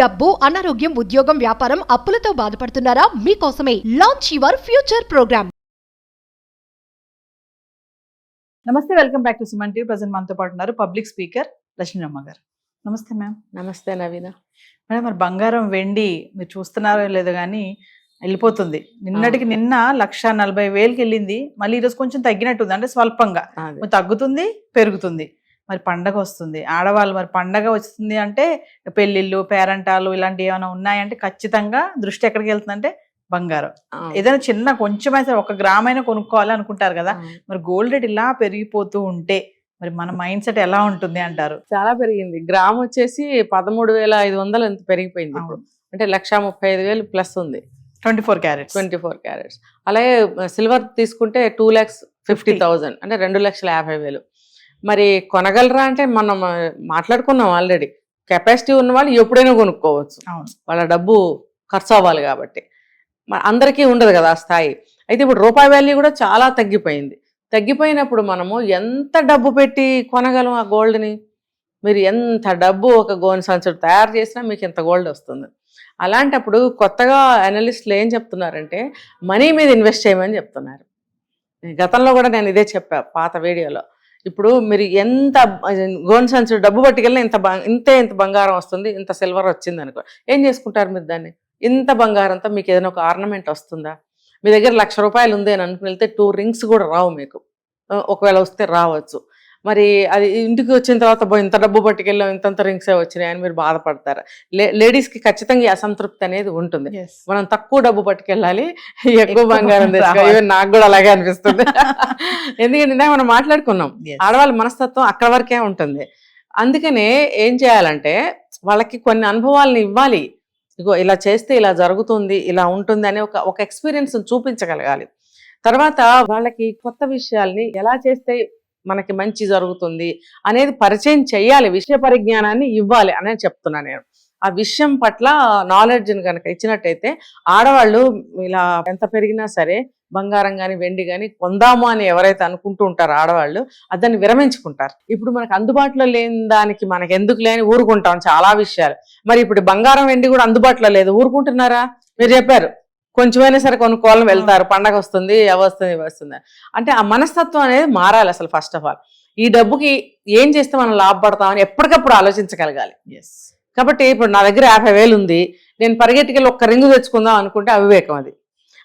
డబ్బు, అనారోగ్యం, ఉద్యోగం, వ్యాపారం, అప్పులతో బాధపడుతున్నారా? మీకోసమే లాంచ్ యువర్ ఫ్యూచర్ ప్రోగ్రామ్. నమస్తే, welcome back to Suman TV. Present మనతో పాటు ఉన్నారు పబ్లిక్ స్పీకర్ లక్ష్మీరమ్మ గారు. నమస్తే మ్యామ్. నమస్తే నవీన. మేడం, మరి బంగారం వెండి మీరు చూస్తున్నారో లేదో కానీ వెళ్ళిపోతుంది. నిన్నటికి నిన్న 1,40,000కి వెళ్ళింది. మళ్ళీ ఈరోజు కొంచెం తగ్గినట్టుంది, అంటే స్వల్పంగా తగ్గుతుంది, పెరుగుతుంది. మరి పండగ వస్తుంది, ఆడవాళ్ళు మరి పండగ వస్తుంది అంటే పెళ్ళిళ్ళు, పేరంటాలు ఇలాంటివి ఏమైనా ఉన్నాయంటే ఖచ్చితంగా దృష్టి ఎక్కడికి వెళ్తుందంటే బంగారం. ఏదైనా చిన్న కొంచెమైనా 1 గ్రామైనా కొనుక్కోవాలి అనుకుంటారు కదా. మరి గోల్డ్ రేట్ ఇలా పెరిగిపోతూ ఉంటే మరి మన మైండ్ సెట్ ఎలా ఉంటుంది అంటారు? చాలా పెరిగింది. గ్రామ్ వచ్చేసి 13,500 ఎంత పెరిగిపోయింది ఇప్పుడు. అంటే 1,35,000 ప్లస్ ఉంది. 24 క్యారెట్స్. 24 క్యారెట్స్. అలాగే సిల్వర్ తీసుకుంటే 2,50,000 అంటే 2,50,000. మరి కొనగలరా అంటే మనం మాట్లాడుకున్నాం ఆల్రెడీ. కెపాసిటీ ఉన్న వాళ్ళు ఎప్పుడైనా కొనుక్కోవచ్చు, వాళ్ళ డబ్బు ఖర్చు అవ్వాలి కాబట్టి. అందరికీ ఉండదు కదా ఆ స్థాయి. అయితే ఇప్పుడు రూపాయి వాల్యూ కూడా చాలా తగ్గిపోయింది. తగ్గిపోయినప్పుడు మనము ఎంత డబ్బు పెట్టి కొనగలం ఆ గోల్డ్ని? మీరు ఎంత డబ్బు ఒక గోనె సంచులు తయారు చేసినా మీకు ఇంత గోల్డ్ వస్తుంది. అలాంటప్పుడు కొత్తగా అనలిస్టులు ఏం చెప్తున్నారంటే మనీ మీద ఇన్వెస్ట్ చేయమని చెప్తున్నారు. గతంలో కూడా నేను ఇదే చెప్పా పాత వీడియోలో. ఇప్పుడు మీరు ఎంత గోనె సంచులు డబ్బు పట్టుకెళ్ళినా ఇంత బంగారం వస్తుంది, ఇంత సిల్వర్ వచ్చింది అనుకో, ఏం చేసుకుంటారు మీరు దాన్ని? ఇంత బంగారంతో మీకు ఏదైనా ఒక ఆర్నమెంట్ వస్తుందా? మీ దగ్గర 1,00,000 రూపాయలు ఉంది అని అనుకుని వెళ్తే 2 రింగ్స్ కూడా రావు మీకు. ఒకవేళ వస్తే రావచ్చు. మరి అది ఇంటికి వచ్చిన తర్వాత ఇంత డబ్బు పట్టుకెళ్ళాం, ఇంతంత రింగ్సే వచ్చినాయి అని మీరు బాధపడతారు. లేడీస్కి ఖచ్చితంగా అసంతృప్తి అనేది ఉంటుంది. మనం తక్కువ డబ్బు పట్టుకెళ్ళాలి, ఎక్కువ బంగారం తెచ్చుకోవాలి. నాకు కూడా అలాగే అనిపిస్తుంది. ఎందుకంటే మనం మాట్లాడుకున్నాం, ఆడవాళ్ళ మనస్తత్వం అక్కడ వరకే ఉంటుంది. అందుకనే ఏం చేయాలంటే వాళ్ళకి కొన్ని అనుభవాలను ఇవ్వాలి. ఇగో ఇలా చేస్తే ఇలా జరుగుతుంది, ఇలా ఉంటుంది అని ఒక ఎక్స్పీరియన్స్ చూపించగలగాలి. తర్వాత వాళ్ళకి కొత్త విషయాల్ని ఎలా చేస్తే మనకి మంచి జరుగుతుంది అనేది పరిచయం చేయాలి, విషయ పరిజ్ఞానాన్ని ఇవ్వాలి అనేది చెప్తున్నాను నేను. ఆ విషయం పట్ల నాలెడ్జ్ని కనుక ఇచ్చినట్టయితే ఆడవాళ్ళు ఇలా ఎంత పెరిగినా సరే బంగారం కానీ వెండి కానీ కొందాము అని ఎవరైతే అనుకుంటూ ఉంటారో ఆడవాళ్ళు దాన్ని విరమించుకుంటారు. ఇప్పుడు మనకు అందుబాటులో లేని దానికి మనకి ఎందుకు లేని ఊరుకుంటాం చాలా విషయాలు. మరి ఇప్పుడు బంగారం వెండి కూడా అందుబాటులో లేదు, ఊరుకుంటున్నారా? మీరు చెప్పారు కొంచెమైనా సరే కొనుక్కోవాలని వెళ్తారు, పండగ వస్తుంది, వస్తుంది వస్తుంది అంటే ఆ మనస్తత్వం అనేది మారాలి అసలు. ఫస్ట్ ఆఫ్ ఆల్ ఈ డబ్బుకి ఏం చేస్తే మనం లాభపడతామని ఎప్పటికప్పుడు ఆలోచించగలగాలి. కాబట్టి ఇప్పుడు నా దగ్గర 50,000 ఉంది, నేను పరిగెట్టుకెళ్ళి 1 రింగు తెచ్చుకుందాం అనుకుంటే అవివేకం అది.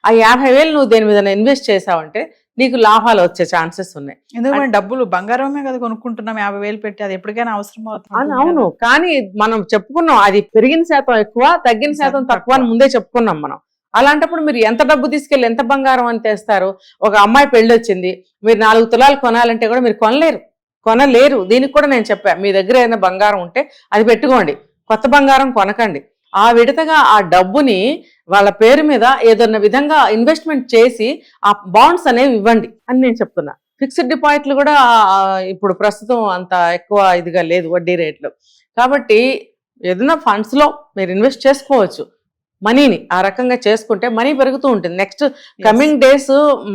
ఆ 50,000 నువ్వు దేని మీద ఇన్వెస్ట్ చేసావంటే నీకు లాభాలు వచ్చే ఛాన్సెస్ ఉన్నాయి. ఎందుకంటే డబ్బులు బంగారమే కదా కొనుక్కుంటున్నాం, 50,000 పెట్టి, అది ఎప్పటికైనా అవసరం అవుతుంది. అవును, కానీ మనం చెప్పుకున్నాం అది పెరిగిన శాతం ఎక్కువ, తగ్గిన శాతం తక్కువ అని ముందే చెప్పుకున్నాం మనం. అలాంటప్పుడు మీరు ఎంత డబ్బు తీసుకెళ్ళి ఎంత బంగారం అని తెస్తారు? ఒక అమ్మాయి పెళ్ళి వచ్చింది, మీరు 4 తులాలు కొనాలంటే కూడా మీరు కొనలేరు. దీనికి కూడా నేను చెప్పా, మీ దగ్గర ఏదైనా బంగారం ఉంటే అది పెట్టుకోండి, కొత్త బంగారం కొనకండి. ఆ విడతగా ఆ డబ్బుని వాళ్ళ పేరు మీద ఏదన్నా విధంగా ఇన్వెస్ట్మెంట్ చేసి ఆ బాండ్స్ అనేవి ఇవ్వండి అని నేను చెప్తున్నా. ఫిక్స్డ్ డిపాజిట్లు కూడా ఇప్పుడు ప్రస్తుతం అంత ఎక్కువ ఇదిగా లేదు వడ్డీ రేట్లు. కాబట్టి ఏదైనా ఫండ్స్లో మీరు ఇన్వెస్ట్ చేసుకోవచ్చు. మనీని ఆ రకంగా చేసుకుంటే మనీ పెరుగుతూ ఉంటుంది. నెక్స్ట్ కమింగ్ డేస్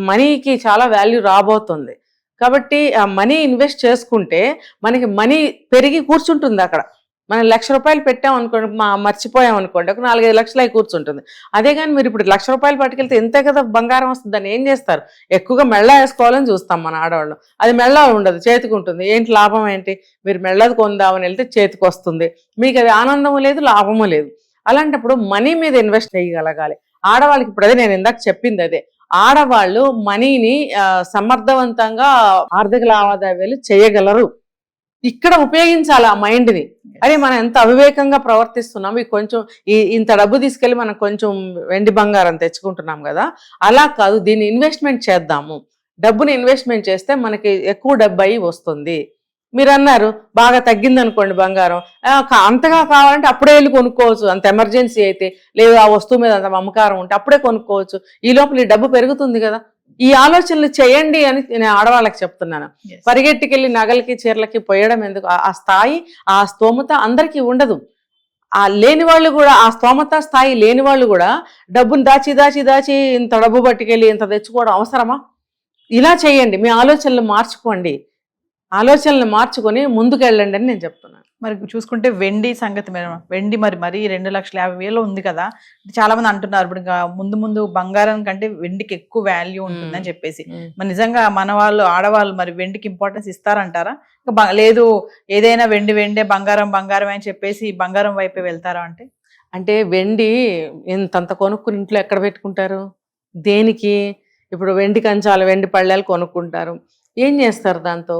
మనీకి చాలా వాల్యూ రాబోతుంది. కాబట్టి ఆ మనీ ఇన్వెస్ట్ చేసుకుంటే మనకి మనీ పెరిగి కూర్చుంటుంది అక్కడ. మనం 1,00,000 రూపాయలు పెట్టాం అనుకోండి, మర్చిపోయాం అనుకోండి, ఒక 4-5 లక్షలు అయి కూర్చుంటుంది. అదే కానీ మీరు ఇప్పుడు 1,00,000 రూపాయలు పట్టుకెళ్తే ఎంతే కదా బంగారం వస్తుంది. దాన్ని ఏం చేస్తారు? ఎక్కువగా మెళ్ళ వేసుకోవాలని చూస్తాం మన ఆడవాళ్ళు. అది మెళ్ళ ఉండదు, చేతికి ఉంటుంది. ఏంటి లాభం ఏంటి? మీరు మెళ్ళది కొందామని వెళ్తే చేతికి వస్తుంది, మీకు అది ఆనందము లేదు, లాభము లేదు. అలాంటప్పుడు మనీ మీద ఇన్వెస్ట్ చేయగలగాలి ఆడవాళ్ళకి. ఇప్పుడు అదే నేను ఇందాక చెప్పింది అదే, ఆడవాళ్ళు మనీని సమర్థవంతంగా ఆర్థిక లావాదేవీలు చేయగలరు. ఇక్కడ ఉపయోగించాలి ఆ మైండ్ని. అదే మనం ఎంత అవివేకంగా ప్రవర్తిస్తున్నాం. కొంచెం ఇంత డబ్బు తీసుకెళ్ళి మనం కొంచెం వెండి బంగారం తెచ్చుకుంటున్నాం కదా, అలా కాదు, దీన్ని ఇన్వెస్ట్మెంట్ చేద్దాము. డబ్బుని ఇన్వెస్ట్మెంట్ చేస్తే మనకి ఎక్కువ డబ్బు అయి వస్తుంది. మీరు అన్నారు బాగా తగ్గింది అనుకోండి బంగారం, అంతగా కావాలంటే అప్పుడే వెళ్ళి కొనుక్కోవచ్చు. అంత ఎమర్జెన్సీ అయితే, లేదు ఆ వస్తువు మీద అంత మమకారం ఉంటే అప్పుడే కొనుక్కోవచ్చు. ఈ లోపల ఈ డబ్బు పెరుగుతుంది కదా. ఈ ఆలోచనలు చేయండి అని నేను ఆడవాళ్ళకి చెప్తున్నాను. పరిగెట్టుకెళ్ళి నగలకి చీరలకి పోయడం ఎందుకు? ఆ స్థాయి, ఆ స్తోమత అందరికీ ఉండదు. ఆ లేని వాళ్ళు కూడా, ఆ స్తోమత స్థాయి లేని వాళ్ళు కూడా డబ్బును దాచి ఇంత డబ్బు పట్టుకెళ్ళి ఇంత తెచ్చుకోవడం అవసరమా? ఇలా చేయండి, మీ ఆలోచనలు మార్చుకోండి. ఆలోచనలు మార్చుకొని ముందుకెళ్ళండి అని నేను చెప్తున్నాను. మరి చూసుకుంటే వెండి సంగతి మేడం, వెండి మరి 2,50,000 ఉంది కదా, చాలా మంది అంటున్నారు ఇప్పుడు ఇంకా ముందు ముందు బంగారం కంటే వెండికి ఎక్కువ వాల్యూ ఉంటుందని చెప్పేసి. మరి నిజంగా మన వాళ్ళు ఆడవాళ్ళు మరి వెండికి ఇంపార్టెన్స్ ఇస్తారంటారా? లేదు ఏదైనా వెండే, బంగారం అని చెప్పేసి బంగారం వైపే వెళ్తారా? అంటే వెండి ఇంతంత కొనుక్కుని ఇంట్లో ఎక్కడ పెట్టుకుంటారు? దేనికి? ఇప్పుడు వెండి కంచాలు, వెండి పళ్ళాలు కొనుక్కుంటారు. ఏం చేస్తారు దాంతో?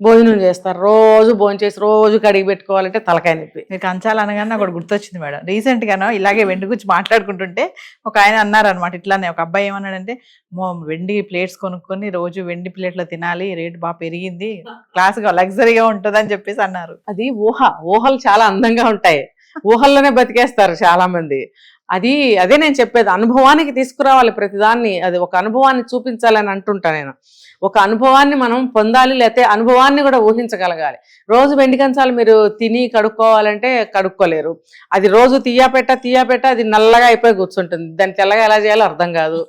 భోజనం చేస్తారు. రోజు భోజనం చేసి రోజు కడిగి పెట్టుకోవాలంటే తలకాయ నొప్పి. మీరు కంచాలు అనగానే నాకు ఒకటి గుర్తొచ్చింది మేడం. రీసెంట్ గానో ఇలాగే వెండి గురించి మాట్లాడుకుంటుంటే ఒక ఆయన అన్నారు అనమాట ఇట్లానే, ఒక అబ్బాయి ఏమన్నాడంటే, వెండి ప్లేట్స్ కొనుక్కొని రోజు వెండి ప్లేట్లో తినాలి, రేటు బాగా పెరిగింది, క్లాస్గా లగ్జరీగా ఉంటుంది అని చెప్పేసి అన్నారు. అది ఊహలు చాలా అందంగా ఉంటాయి, ఊహల్లోనే బతికేస్తారు చాలా మంది. అదే నేను చెప్పేది, అనుభవానికి తీసుకురావాలి ప్రతిదాన్ని. అది ఒక అనుభవాన్ని చూపించాలని అంటుంటా నేను. ఒక అనుభవాన్ని మనం పొందాలి, లేకపోతే అనుభవాన్ని కూడా ఊహించగలగాలి. రోజు వెండి కంచాలు మీరు తిని కడుక్కోవాలంటే కడుక్కోలేరు. అది రోజు తీయపెట్ట అది నల్లగా అయిపోయి కూర్చుంటుంది. దాన్ని తెల్లగా ఎలా చేయాలో అర్థం కాదు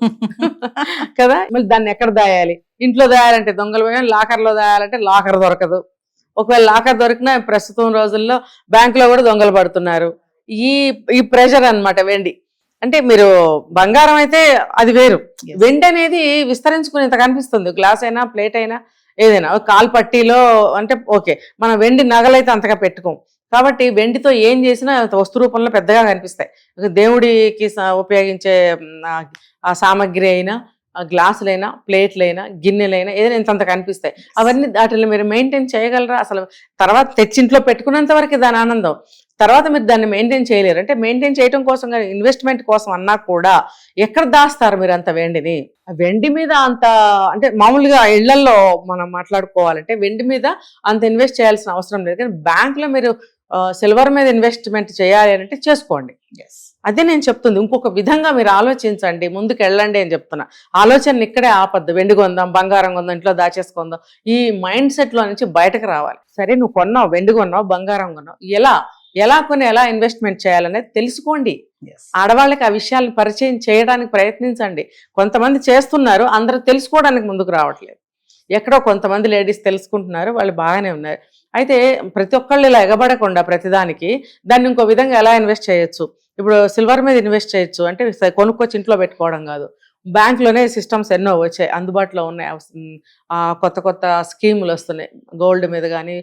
కదా. మళ్ళీ దాన్ని ఎక్కడ దాయాలి? ఇంట్లో దాయాలంటే దొంగలు పోయి, లాకర్లో దాయాలంటే లాకర్ దొరకదు. ఒకవేళ లాకర్ దొరికినా ప్రస్తుతం రోజుల్లో బ్యాంకులో కూడా దొంగలు పడుతున్నారు. ఈ ప్రెషర్ అన్నమాట వెండి. అంటే మీరు బంగారం అయితే అది వేరు, వెండి అనేది విస్తరించుకునేంత కనిపిస్తుంది. గ్లాస్ అయినా, ప్లేట్ అయినా, ఏదైనా కాలు పట్టీలో అంటే ఓకే, మనం వెండి నగలైతే అంతగా పెట్టుకోం. కాబట్టి వెండితో ఏం చేసినా వస్తు రూపంలో పెద్దగా కనిపిస్తాయి. దేవుడికి ఉపయోగించే ఆ సామాగ్రి అయినా, గ్లాసులైనా, ప్లేట్లైనా, గిన్నెలైనా ఏదైనా ఇంతంత కనిపిస్తాయి. అవన్నీ వాటిని మీరు మెయింటైన్ చేయగలరా? అసలు తర్వాత తెచ్చింట్లో పెట్టుకున్నంత వరకు దాని ఆనందం, తర్వాత మీరు దాన్ని మెయింటైన్ చేయలేరు. అంటే మెయింటైన్ చేయడం కోసం కానీ ఇన్వెస్ట్మెంట్ కోసం అన్నా కూడా ఎక్కడ దాస్తారు మీరు అంత వెండిని? వెండి మీద అంత అంటే మామూలుగా ఇళ్లలో మనం మాట్లాడుకోవాలంటే వెండి మీద అంత ఇన్వెస్ట్ చేయాల్సిన అవసరం లేదు. కానీ బ్యాంకులో మీరు సిల్వర్ మీద ఇన్వెస్ట్మెంట్ చేయాలి అంటే చేసుకోండి. అదే నేను చెప్తుంది. ఇంకొక విధంగా మీరు ఆలోచించండి, ముందుకు వెళ్ళండి అని చెప్తున్నా. ఆలోచనలు ఇక్కడే ఆపద్దు. వెండి కొందాం, బంగారం కొందాం, ఇంట్లో దాచేసుకుందాం, ఈ మైండ్ సెట్లో నుంచి బయటకు రావాలి. సరే, నువ్వు కొన్నావు, వెండి కొన్నావు, బంగారం కొన్నావు, ఎలా కొని ఎలా ఇన్వెస్ట్మెంట్ చేయాలనేది తెలుసుకోండి. ఆడవాళ్ళకి ఆ విషయాలను పరిచయం చేయడానికి ప్రయత్నించండి. కొంతమంది చేస్తున్నారు, అందరూ తెలుసుకోవడానికి ముందుకు రావట్లేదు. ఎక్కడో కొంతమంది లేడీస్ తెలుసుకుంటున్నారు, వాళ్ళు బాగానే ఉన్నారు. అయితే ప్రతి ఒక్కళ్ళు ఇలా ఎగబడకుండా ప్రతిదానికి దాన్ని ఇంకో విధంగా ఎలా ఇన్వెస్ట్ చేయొచ్చు. ఇప్పుడు సిల్వర్ మీద ఇన్వెస్ట్ చేయొచ్చు అంటే కొనుక్కొచ్చి ఇంట్లో పెట్టుకోవడం కాదు. బ్యాంక్లోనే సిస్టమ్స్ ఎన్నో వచ్చాయి, అందుబాటులో ఉన్నాయి. కొత్త స్కీములు వస్తున్నాయి, గోల్డ్ మీద కానీ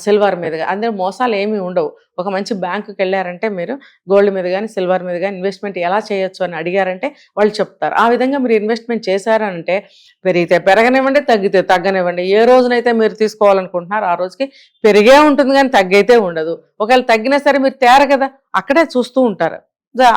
సిల్వర్ మీద కానీ. అందరూ మోసాలు ఏమీ ఉండవు. ఒక మంచి బ్యాంకుకి వెళ్ళారంటే మీరు గోల్డ్ మీద కానీ సిల్వర్ మీద కానీ ఇన్వెస్ట్మెంట్ ఎలా చేయొచ్చు అని అడిగారంటే వాళ్ళు చెప్తారు. ఆ విధంగా మీరు ఇన్వెస్ట్మెంట్ చేశారంటే పెరిగితే పెరగనివ్వండి, తగ్గితే తగ్గనివ్వండి. ఏ రోజునైతే మీరు తీసుకోవాలనుకుంటున్నారో ఆ రోజుకి పెరిగే ఉంటుంది కానీ తగ్గైతే ఉండదు. ఒకవేళ తగ్గినా సరే మీరు తేరు కదా, అక్కడే చూస్తూ ఉంటారు.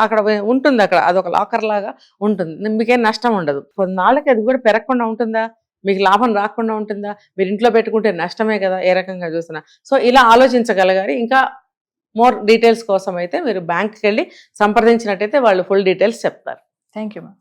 అక్కడ ఉంటుంది, అక్కడ అదొక లాకర్ లాగా ఉంటుంది, మీకేం నష్టం ఉండదు. కొన్నాళ్ళకి అది కూడా పెరగకుండా ఉంటుందా, మీకు లాభం రాకుండా ఉంటుందా? మీరు ఇంట్లో పెట్టుకుంటే నష్టమే కదా ఏ రకంగా చూసినా. సో ఇలా ఆలోచించగలగాలి. ఇంకా మోర్ డీటెయిల్స్ కోసం అయితే మీరు బ్యాంక్కి వెళ్ళి సంప్రదించినట్టయితే వాళ్ళు ఫుల్ డీటెయిల్స్ చెప్తారు. Thank you ma'am.